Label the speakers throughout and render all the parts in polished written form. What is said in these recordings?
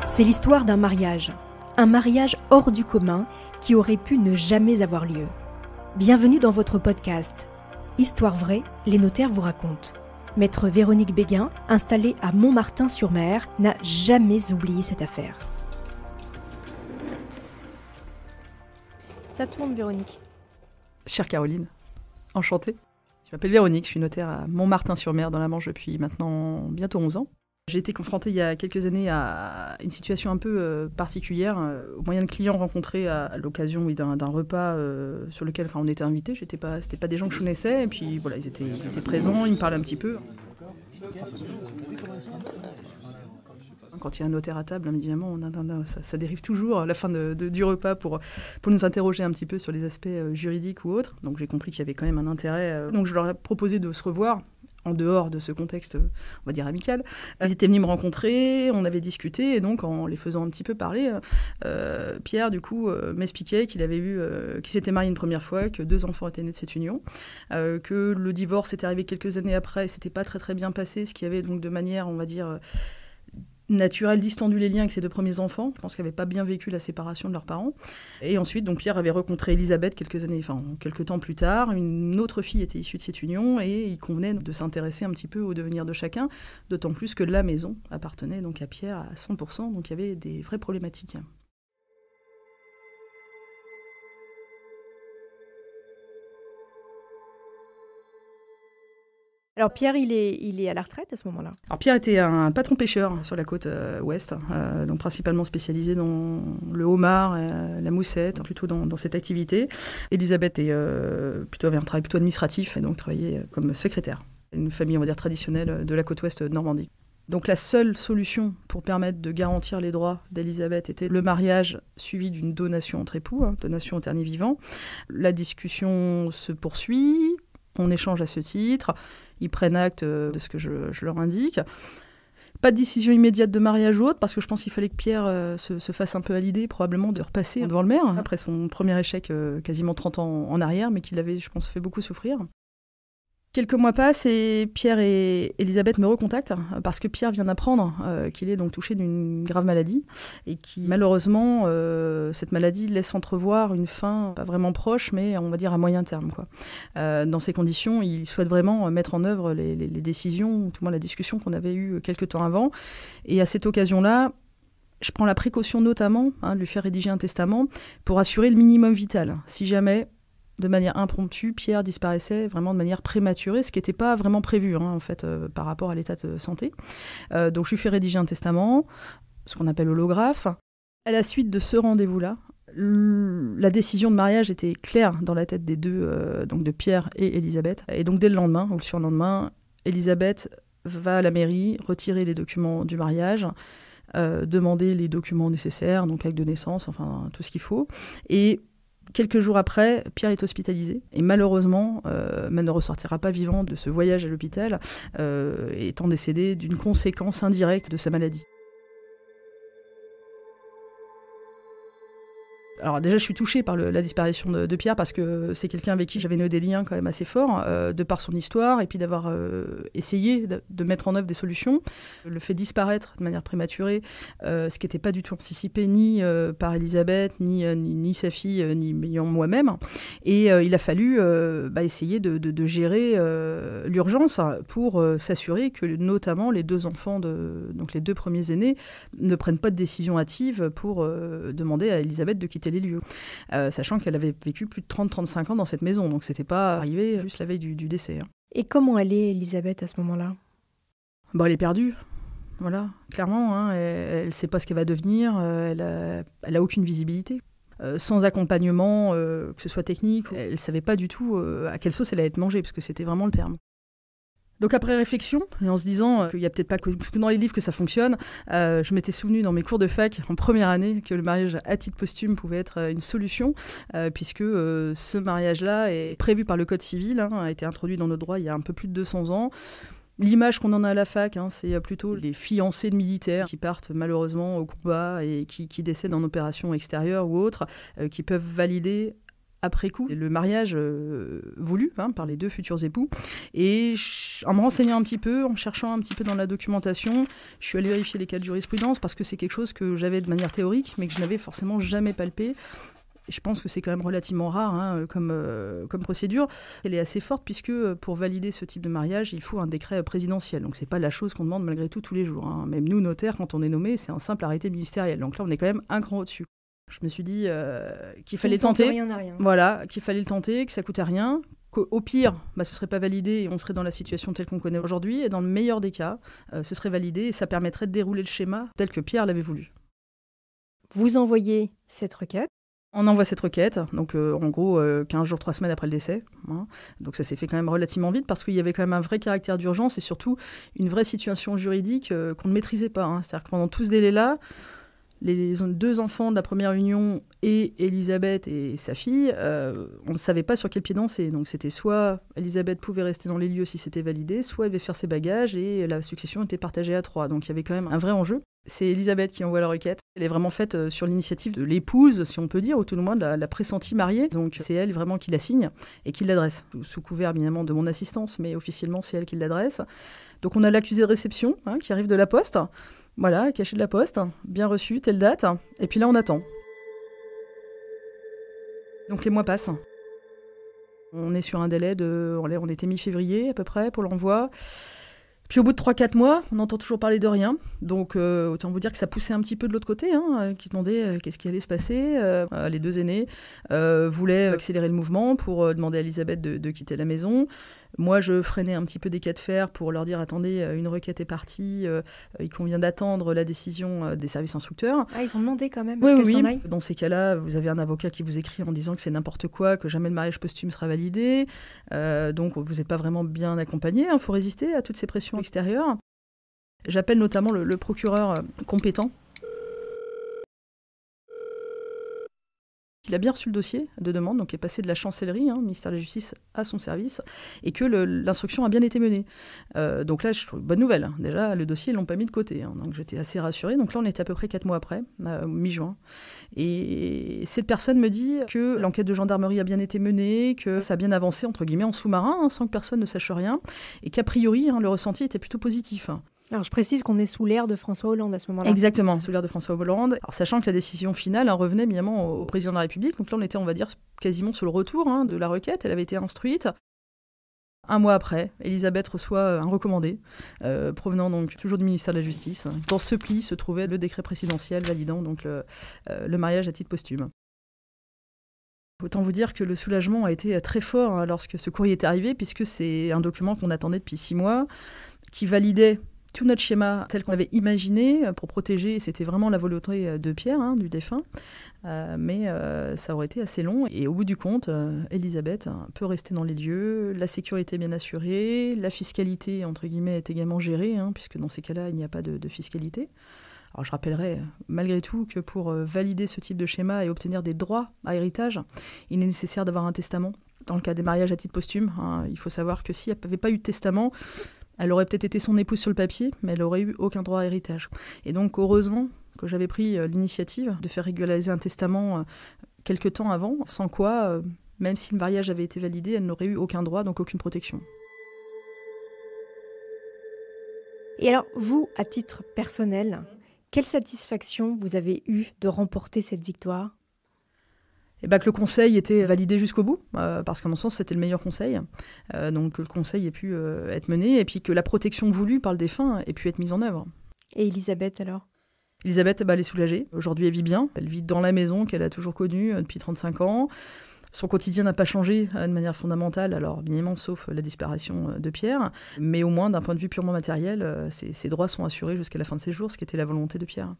Speaker 1: C'est l'histoire d'un mariage hors du commun qui aurait pu ne jamais avoir lieu. Bienvenue dans votre podcast. Histoire vraie, les notaires vous racontent. Maître Véronique Béguin, installée à Montmartin-sur-Mer, n'a jamais oublié cette affaire. Ça tourne, Véronique.
Speaker 2: Chère Caroline, enchantée. Je m'appelle Véronique, je suis notaire à Montmartin-sur-Mer dans la Manche depuis maintenant bientôt 11 ans. J'ai été confrontée il y a quelques années à une situation un peu particulière, au moyen de clients rencontrés à l'occasion d'un repas sur lequel on était invités. C'était pas des gens que je connaissais, et puis voilà, ils étaient présents, ils me parlaient un petit peu. Quand il y a un notaire à table, évidemment, ça dérive toujours à la fin du repas pour nous interroger un petit peu sur les aspects juridiques ou autres. Donc j'ai compris qu'il y avait quand même un intérêt. Donc je leur ai proposé de se revoir en dehors de ce contexte, on va dire, amical. Ils étaient venus me rencontrer, on avait discuté, et donc en les faisant un petit peu parler, Pierre, du coup, m'expliquait qu'il s'était marié une première fois, que 2 enfants étaient nés de cette union, que le divorce était arrivé quelques années après, et c'était pas très très bien passé, ce qui avait donc de manière, on va dire, naturel, distendu les liens avec ses 2 premiers enfants. Je pense qu'ils n'avaient pas bien vécu la séparation de leurs parents. Et ensuite, donc Pierre avait rencontré Elisabeth quelques temps plus tard. Une autre fille était issue de cette union et il convenait de s'intéresser un petit peu au devenir de chacun, d'autant plus que la maison appartenait donc à Pierre à 100%, donc il y avait des vraies problématiques.
Speaker 1: Alors Pierre, il est à la retraite à ce moment-là.
Speaker 2: Alors Pierre était un patron pêcheur sur la côte ouest, donc principalement spécialisé dans le homard, la moussette, plutôt dans cette activité. Elisabeth avait un travail plutôt administratif, et donc travaillait comme secrétaire. Une famille, on va dire, traditionnelle de la côte ouest de Normandie. Donc la seule solution pour permettre de garantir les droits d'Elisabeth était le mariage suivi d'une donation entre époux, donation au dernier vivant. La discussion se poursuit, on échange à ce titre. Ils prennent acte de ce que je leur indique. Pas de décision immédiate de mariage ou autre, parce que je pense qu'il fallait que Pierre se fasse un peu à l'idée, probablement, de repasser devant le maire, après son premier échec quasiment 30 ans en arrière, mais qui l'avait, je pense, fait beaucoup souffrir. Quelques mois passent et Pierre et Elisabeth me recontactent parce que Pierre vient d'apprendre qu'il est donc touché d'une grave maladie et qui, malheureusement, cette maladie laisse entrevoir une fin pas vraiment proche, mais on va dire à moyen terme, quoi. Dans ces conditions, il souhaite vraiment mettre en œuvre les décisions, ou tout le moins la discussion qu'on avait eue quelques temps avant. Et à cette occasion-là, je prends la précaution notamment de lui faire rédiger un testament pour assurer le minimum vital. Si jamais, de manière impromptue, Pierre disparaissait vraiment de manière prématurée, ce qui n'était pas vraiment prévu en fait, par rapport à l'état de santé. Donc je lui fais rédiger un testament, ce qu'on appelle holographe. À la suite de ce rendez-vous-là, la décision de mariage était claire dans la tête des deux, donc de Pierre et Elisabeth. Et donc dès le lendemain, ou le surlendemain, Elisabeth va à la mairie retirer les documents du mariage, demander les documents nécessaires, donc acte de naissance, enfin tout ce qu'il faut. Et quelques jours après, Pierre est hospitalisé et malheureusement, ne ressortira pas vivant de ce voyage à l'hôpital, étant décédé d'une conséquence indirecte de sa maladie. Alors déjà, je suis touchée par la disparition de Pierre parce que c'est quelqu'un avec qui j'avais noué des liens quand même assez forts, de par son histoire et puis d'avoir essayé de mettre en œuvre des solutions. Le fait disparaître de manière prématurée, ce qui n'était pas du tout anticipé ni par Elisabeth, ni sa fille, ni moi-même. Et il a fallu essayer de gérer l'urgence pour s'assurer que notamment les 2 enfants, donc les 2 premiers aînés, ne prennent pas de décision hâtive pour demander à Elisabeth de quitter les lieux, sachant qu'elle avait vécu plus de 30-35 ans dans cette maison, donc c'était pas arrivé juste la veille du décès.
Speaker 1: Et comment elle est, Elisabeth, à ce moment-là ?
Speaker 2: Elle est perdue, voilà, clairement, elle sait pas ce qu'elle va devenir, elle a aucune visibilité. Sans accompagnement, que ce soit technique, elle savait pas du tout à quelle sauce elle allait être mangée, parce que c'était vraiment le terme. Donc après réflexion, et en se disant qu'il n'y a peut-être pas que dans les livres que ça fonctionne, je m'étais souvenu dans mes cours de fac en première année que le mariage à titre posthume pouvait être une solution, puisque ce mariage-là est prévu par le Code civil, a été introduit dans notre droit il y a un peu plus de 200 ans. L'image qu'on en a à la fac, c'est plutôt les fiancés de militaires qui partent malheureusement au combat et qui décèdent en opération extérieure ou autre, qui peuvent valider après coup le mariage voulu par les deux futurs époux. Et en me renseignant un petit peu, en cherchant un petit peu dans la documentation, je suis allée vérifier les cas de jurisprudence parce que c'est quelque chose que j'avais de manière théorique, mais que je n'avais forcément jamais palpé. Et je pense que c'est quand même relativement rare comme procédure. Elle est assez forte puisque pour valider ce type de mariage, il faut un décret présidentiel. Donc c'est pas la chose qu'on demande malgré tout tous les jours. Même nous, notaires, quand on est nommé, c'est un simple arrêté ministériel. Donc là, on est quand même un cran au-dessus. Je me suis dit qu'il fallait le tenter.
Speaker 1: Rien n'a rien.
Speaker 2: Voilà, qu'il fallait le tenter, que ça coûtait rien. Qu'au pire, ce serait pas validé et on serait dans la situation telle qu'on connaît aujourd'hui. Et dans le meilleur des cas, ce serait validé et ça permettrait de dérouler le schéma tel que Pierre l'avait voulu.
Speaker 1: Vous envoyez cette requête.
Speaker 2: On envoie cette requête, donc en gros 15 jours, 3 semaines après le décès. Donc ça s'est fait quand même relativement vite parce qu'il y avait quand même un vrai caractère d'urgence et surtout une vraie situation juridique qu'on ne maîtrisait pas. C'est-à-dire que pendant tout ce délai-là, les 2 enfants de la première union et Elisabeth et sa fille, on ne savait pas sur quel pied danser. Donc c'était soit Elisabeth pouvait rester dans les lieux si c'était validé, soit elle devait faire ses bagages et la succession était partagée à 3. Donc il y avait quand même un vrai enjeu. C'est Elisabeth qui envoie la requête. Elle est vraiment faite sur l'initiative de l'épouse, si on peut dire, ou tout le moins de la pressentie mariée. Donc c'est elle vraiment qui la signe et qui l'adresse. Sous couvert évidemment de mon assistance, mais officiellement c'est elle qui l'adresse. Donc on a l'accusé de réception qui arrive de la poste. Voilà, caché de la poste, bien reçu, telle date. Et puis là on attend. Donc les mois passent. On est sur un délai on était mi-février à peu près pour l'envoi. Puis au bout de 3-4 mois, on entend toujours parler de rien. Donc autant vous dire que ça poussait un petit peu de l'autre côté, qui demandait qu'est-ce qui allait se passer. Les 2 aînés voulaient accélérer le mouvement pour demander à Elisabeth de quitter la maison. Moi, je freinais un petit peu des cas de fer pour leur dire « Attendez, une requête est partie, il convient d'attendre la décision des services instructeurs. »
Speaker 1: Ah, ils ont demandé quand même
Speaker 2: qu'elle
Speaker 1: s'en aille.
Speaker 2: Dans ces cas-là, vous avez un avocat qui vous écrit en disant que c'est n'importe quoi, que jamais le mariage posthume sera validé. Donc, vous n'êtes pas vraiment bien accompagné. Il faut résister à toutes ces pressions extérieures. J'appelle notamment le procureur compétent. Il a bien reçu le dossier de demande, donc est passé de la chancellerie, ministère de la Justice, à son service, et que l'instruction a bien été menée. Donc là, je trouve bonne nouvelle. Déjà, le dossier, ils ne l'ont pas mis de côté. Donc j'étais assez rassurée. Donc là, on était à peu près 4 mois après, mi-juin. Et cette personne me dit que l'enquête de gendarmerie a bien été menée, que ça a bien avancé, entre guillemets, en sous-marin, sans que personne ne sache rien, et qu'a priori, le ressenti était plutôt positif.
Speaker 1: Alors, je précise qu'on est sous l'ère de François Hollande à ce moment-là.
Speaker 2: Exactement, sous l'ère de François Hollande. Alors, sachant que la décision finale revenait évidemment au président de la République. Donc là, on était, on va dire, quasiment sur le retour de la requête. Elle avait été instruite. 1 mois après, Elisabeth reçoit un recommandé, provenant donc toujours du ministère de la Justice. Dans ce pli se trouvait le décret présidentiel validant donc le mariage à titre posthume. Autant vous dire que le soulagement a été très fort lorsque ce courrier est arrivé, puisque c'est un document qu'on attendait depuis 6 mois, qui validait tout notre schéma tel qu'on avait imaginé pour protéger, c'était vraiment la volonté de Pierre, du défunt, mais ça aurait été assez long. Et au bout du compte, Elisabeth peut rester dans les lieux, la sécurité est bien assurée, la fiscalité, entre guillemets, est également gérée, puisque dans ces cas-là, il n'y a pas de fiscalité. Alors je rappellerai malgré tout que pour valider ce type de schéma et obtenir des droits à héritage, il est nécessaire d'avoir un testament. Dans le cas des mariages à titre posthume, il faut savoir que s'il n'y avait pas eu de testament, elle aurait peut-être été son épouse sur le papier, mais elle n'aurait eu aucun droit à héritage. Et donc, heureusement que j'avais pris l'initiative de faire régulariser un testament quelque temps avant, sans quoi, même si le mariage avait été validé, elle n'aurait eu aucun droit, donc aucune protection.
Speaker 1: Et alors, vous, à titre personnel, quelle satisfaction vous avez eue de remporter cette victoire ?
Speaker 2: Que le conseil était validé jusqu'au bout, parce qu'à mon sens, c'était le meilleur conseil. Donc que le conseil ait pu être mené, et puis que la protection voulue par le défunt ait pu être mise en œuvre.
Speaker 1: Et Elisabeth, alors ?
Speaker 2: Elisabeth, elle est soulagée. Aujourd'hui, elle vit bien. Elle vit dans la maison qu'elle a toujours connue depuis 35 ans. Son quotidien n'a pas changé de manière fondamentale, alors bien évidemment, sauf la disparition de Pierre. Mais au moins, d'un point de vue purement matériel, ses droits sont assurés jusqu'à la fin de ses jours, ce qui était la volonté de Pierre.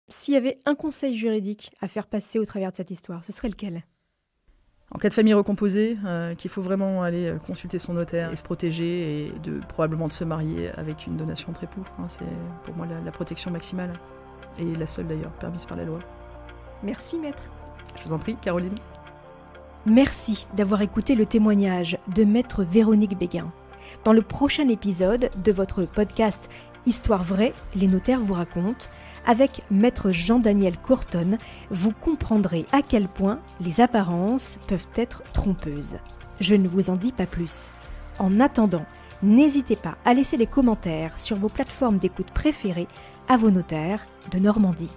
Speaker 1: S'il y avait un conseil juridique à faire passer au travers de cette histoire, ce serait lequel ?
Speaker 2: En cas de famille recomposée, qu'il faut vraiment aller consulter son notaire et se protéger et probablement de se marier avec une donation entre époux. C'est pour moi la protection maximale et la seule d'ailleurs permise par la loi.
Speaker 1: Merci maître.
Speaker 2: Je vous en prie, Caroline.
Speaker 1: Merci d'avoir écouté le témoignage de maître Véronique Béguin. Dans le prochain épisode de votre podcast Histoire vraie, les notaires vous racontent, avec Maître Jean-Daniel Courton, vous comprendrez à quel point les apparences peuvent être trompeuses. Je ne vous en dis pas plus. En attendant, n'hésitez pas à laisser des commentaires sur vos plateformes d'écoute préférées à vos notaires de Normandie.